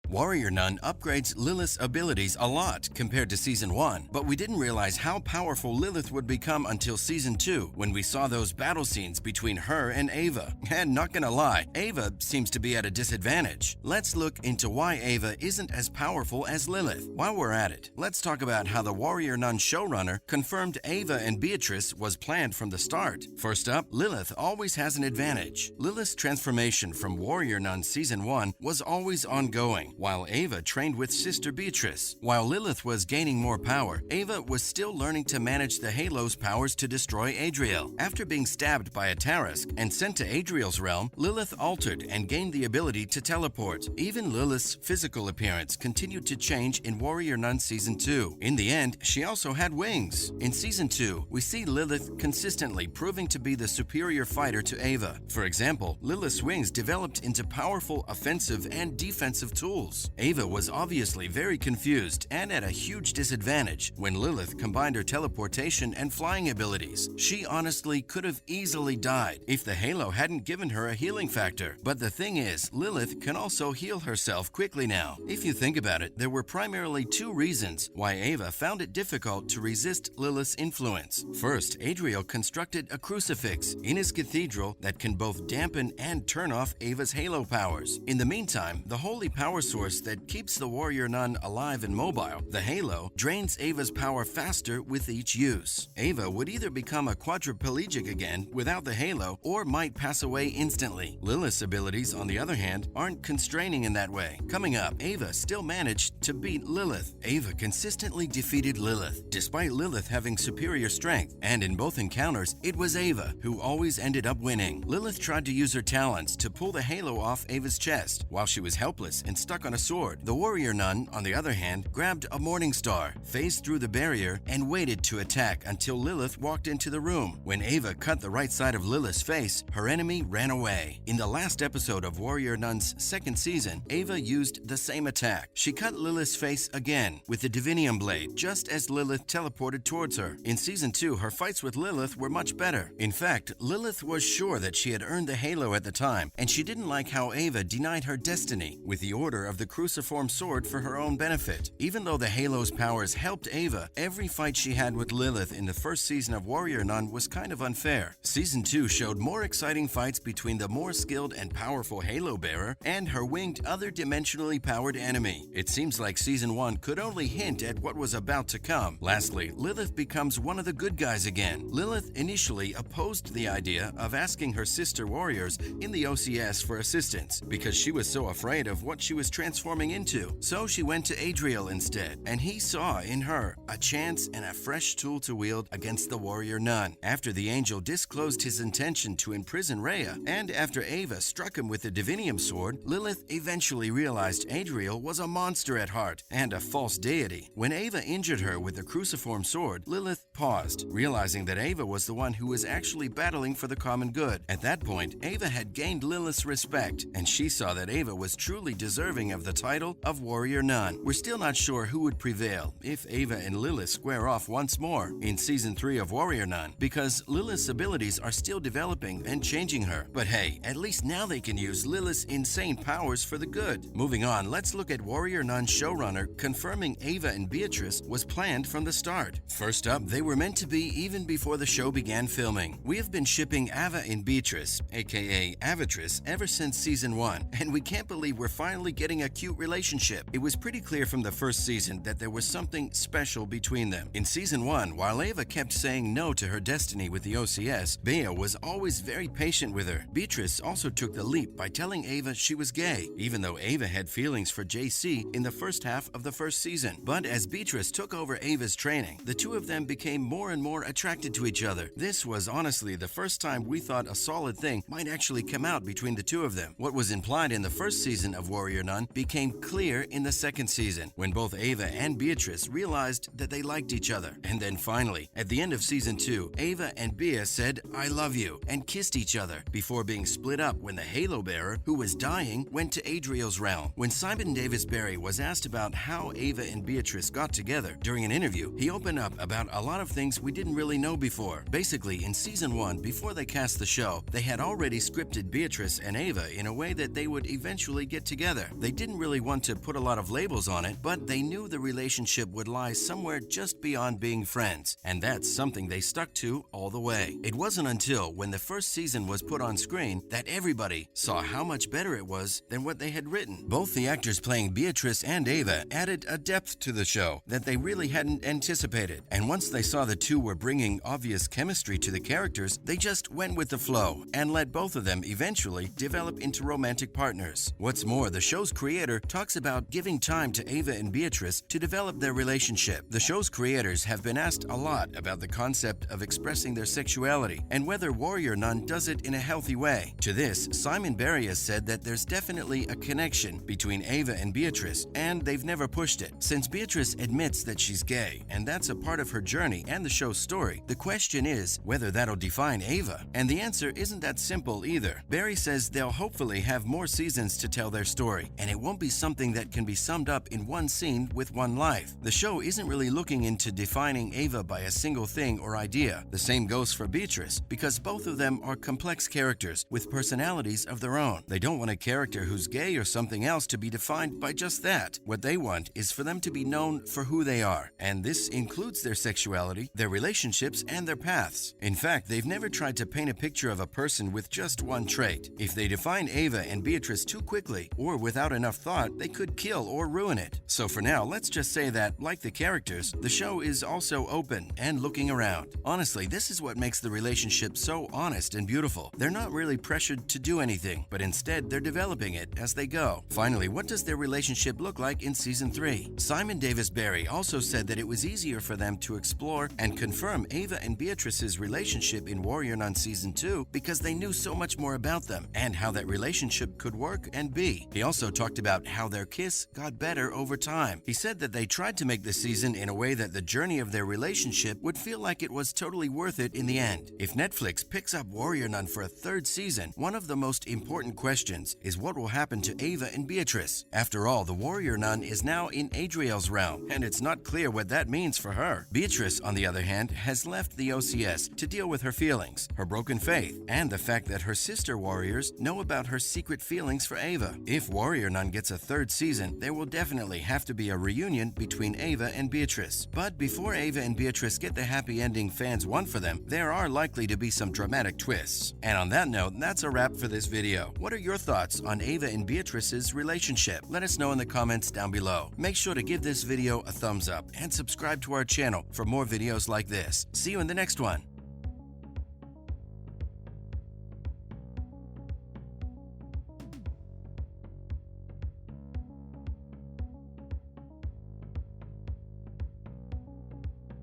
Warrior Nun upgrades Lilith's abilities a lot compared to Season 1, but we didn't realize how powerful Lilith would become until Season 2 when we saw those battle scenes between her and Ava. And not gonna lie, Ava seems to be at a disadvantage. Let's look into why Ava isn't as powerful as Lilith. While we're at it, let's talk about how the Warrior Nun showrunner confirmed Ava and Beatrice was planned from the start. First up, Lilith always has an advantage. Lilith's transformation from Warrior Nun Season 1 was always ongoing, while Ava trained with Sister Beatrice. While Lilith was gaining more power, Ava was still learning to manage the Halo's powers to destroy Adriel. After being stabbed by a Tarask and sent to Adriel's realm, Lilith altered and gained the ability to teleport. Even Lilith's physical appearance continued to change in Warrior Nun Season 2. In the end, she also had wings. In Season 2, we see Lilith consistently proving to be the superior fighter to Ava. For example, Lilith's wings developed into powerful offensive and defensive tools. Ava was obviously very confused and at a huge disadvantage when Lilith combined her teleportation and flying abilities. She honestly could have easily died if the Halo hadn't given her a healing factor. But the thing is, Lilith can also heal herself quickly now. If you think about it, there were primarily two reasons why Ava found it difficult to resist Lilith's influence. First, Adriel constructed a crucifix in his cathedral that can both dampen and turn off Ava's Halo powers. In the meantime, the holy power source that keeps the Warrior Nun alive and mobile, the Halo, drains Ava's power faster with each use. Ava would either become a quadriplegic again without the Halo or might pass away instantly. Lilith's abilities, on the other hand, aren't constraining in that way. Coming up, Ava still managed to beat Lilith. Ava consistently defeated Lilith, despite Lilith having superior strength, and in both encounters, it was Ava who always ended up winning. Lilith tried to use her talents to pull the Halo off Ava's chest while she was helpless and stuck on a sword. The Warrior Nun, on the other hand, grabbed a morning star, phased through the barrier, and waited to attack until Lilith walked into the room. When Ava cut the right side of Lilith's face, her enemy ran away. In the last episode of Warrior Nun's second season, Ava used the same attack. She cut Lilith's face again with the Divinium blade, just as Lilith teleported towards her. In Season 2, her fights with Lilith were much better. In fact, Lilith was sure that she had earned the Halo at the time, and she didn't like how Ava denied her destiny with the order of the Cruciform Sword for her own benefit. Even though the Halo's powers helped Ava, every fight she had with Lilith in the first season of Warrior Nun was kind of unfair. Season 2 showed more exciting fights between the more skilled and powerful Halo bearer and her winged other dimensionally powered enemy. It seems like Season 1 could only hint at what was about to come. Lastly, Lilith becomes one of the good guys again. Lilith initially opposed the idea of asking her sister warriors in the OCS for assistance because she was so afraid of what she was transforming into. So she went to Adriel instead, and he saw in her a chance and a fresh tool to wield against the Warrior Nun. After the angel disclosed his intention to imprison Rhea, and after Ava struck him with the Divinium sword, Lilith eventually realized Adriel was a monster at heart and a false deity. When Ava injured her with the Cruciform Sword, Lilith paused, realizing that Ava was the one who was actually battling for the common good. At that point, Ava had gained Lilith's respect, and she saw that Ava was truly deserving of the title of Warrior Nun. We're still not sure who would prevail if Ava and Lilith square off once more in Season 3 of Warrior Nun, because Lilith's abilities are still developing and changing her. But hey, at least now they can use Lilith's insane powers for the good. Moving on, let's look at Warrior Nun showrunner confirming Ava and Beatrice was planned from the start. First up, they were meant to be even before the show began filming. We have been shipping Ava and Beatrice, aka Avatrice, ever since Season 1, and we can't believe we're finally getting a cute relationship. It was pretty clear from the first season that there was something special between them. In Season 1, while Ava kept saying no to her destiny with the OCS, Bea was always very patient with her. Beatrice also took the leap by telling Ava she was gay, even though Ava had feelings for JC in the first half of the first season. But as Beatrice took over Ava's training, the two of them became more and more attracted to each other. This was honestly the first time we thought a solid thing might actually come out between the two of them. What was implied in the first season of Warrior Nun became clear in the second season, when both Ava and Beatrice realized that they liked each other. And then finally, at the end of Season 2, Ava and Bea said, "I love you," and kissed each other before being split up when the Halo bearer, who was dying, went to Adriel's realm. When Simon Davis Berry was asked about how Ava and Beatrice got together during an interview, he opened up about a lot of things we didn't really know before. Basically, in Season 1, before they cast the show, they had already scripted Beatrice and Ava in a way that they would eventually get together. They didn't really want to put a lot of labels on it, but they knew the relationship would lie somewhere just beyond being friends, and that's something they stuck to all the way. It wasn't until when the first season was put on screen that everybody saw how much better it was than what they had written. Both the actors playing Beatrice and Ava added a depth to the show that they really hadn't anticipated, and once they saw the two were bringing obvious chemistry to the characters, they just went with the flow and let both of them eventually develop into romantic partners. What's more, the show's creator talks about giving time to Ava and Beatrice to develop their relationship. The show's creators have been asked a lot about the concept of expressing their sexuality and whether Warrior Nun does it in a healthy way. To this, Simon Barry has said that there's definitely a connection between Ava and Beatrice, and they've never pushed it. Since Beatrice admits that she's gay, and that's a part of her journey and the show's story, the question is whether that'll define Ava. And the answer isn't that simple either. Barry says they'll hopefully have more seasons to tell their story, and it won't be something that can be summed up in one scene with one life. The show isn't really looking into defining Ava by a single thing or idea. The same goes for Beatrice, because both of them are complex characters with personalities of their own. They don't want a character who's gay or something else to be defined by just that. What they want is for them to be known for who they are, and this includes their sexuality, their relationships, and their paths. In fact, they've never tried to paint a picture of a person with just one trait. If they define Ava and Beatrice too quickly or without enough thought, they could kill or ruin it. So for now, let's just say that, like the characters, the show is also open and looking around. Honestly, this is what makes the relationship so honest and beautiful. They're not really pressured to do anything, but instead they're developing it as they go. Finally, what does their relationship look like in Season 3? Simon Davis Barry also said that it was easier for them to explore and confirm Ava and Beatrice's relationship in Warrior Nun Season 2 because they knew so much more about them and how that relationship could work and be. He also talked about how their kiss got better over time. He said that they tried to make the season in a way that the journey of their relationship would feel like it was totally worth it in the end. If Netflix picks up Warrior Nun for a third season, one of the most important questions is what will happen to Ava and Beatrice. After all, the Warrior Nun is now in Adriel's realm, and it's not clear what that means for her. Beatrice, on the other hand, has left the OCS to deal with her feelings, her broken faith, and the fact that her sister warriors know about her secret feelings for Ava. If Warrior Nun gets a third season, there will definitely have to be a reunion between Ava and Beatrice. But before Ava and Beatrice get the happy ending fans want for them, there are likely to be some dramatic twists. And on that note, that's a wrap for this video. What are your thoughts on Ava and Beatrice's relationship? Let us know in the comments down below. Make sure to give this video a thumbs up and subscribe to our channel for more videos like this. See you in the next one.